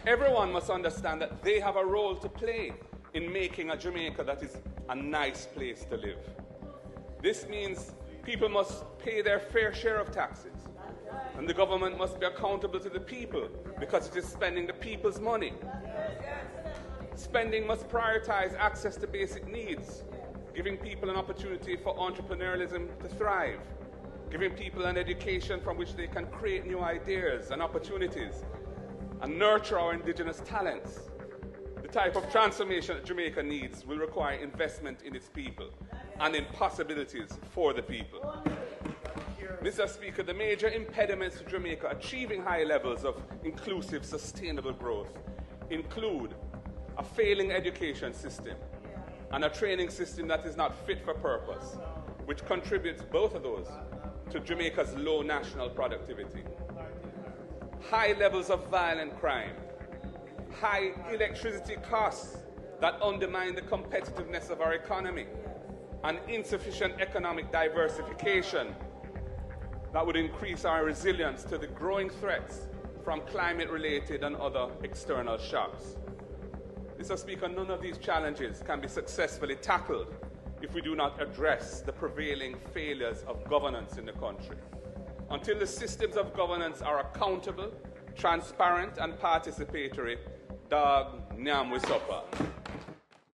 Everyone must understand that they have a role to play in making a Jamaica that is a nice place to live. This means people must pay their fair share of taxes, and the government must be accountable to the people because it is spending the people's money. Spending must prioritize access to basic needs, giving people an opportunity for entrepreneurialism to thrive, giving people an education from which they can create new ideas and opportunities, and nurture our indigenous talents. The type of transformation that Jamaica needs will require investment in its people and in possibilities for the people. Mr. Speaker, the major impediments to Jamaica achieving high levels of inclusive, sustainable growth include a failing education system and a training system that is not fit for purpose, which contributes, both of those, to Jamaica's low national productivity. High levels of violent crime, high electricity costs that undermine the competitiveness of our economy, and insufficient economic diversification that would increase our resilience to the growing threats from climate-related and other external shocks. Mr. Speaker, none of these challenges can be successfully tackled if we do not address the prevailing failures of governance in the country. Until the systems of governance are accountable, transparent, and participatory, dog nyam we suffer.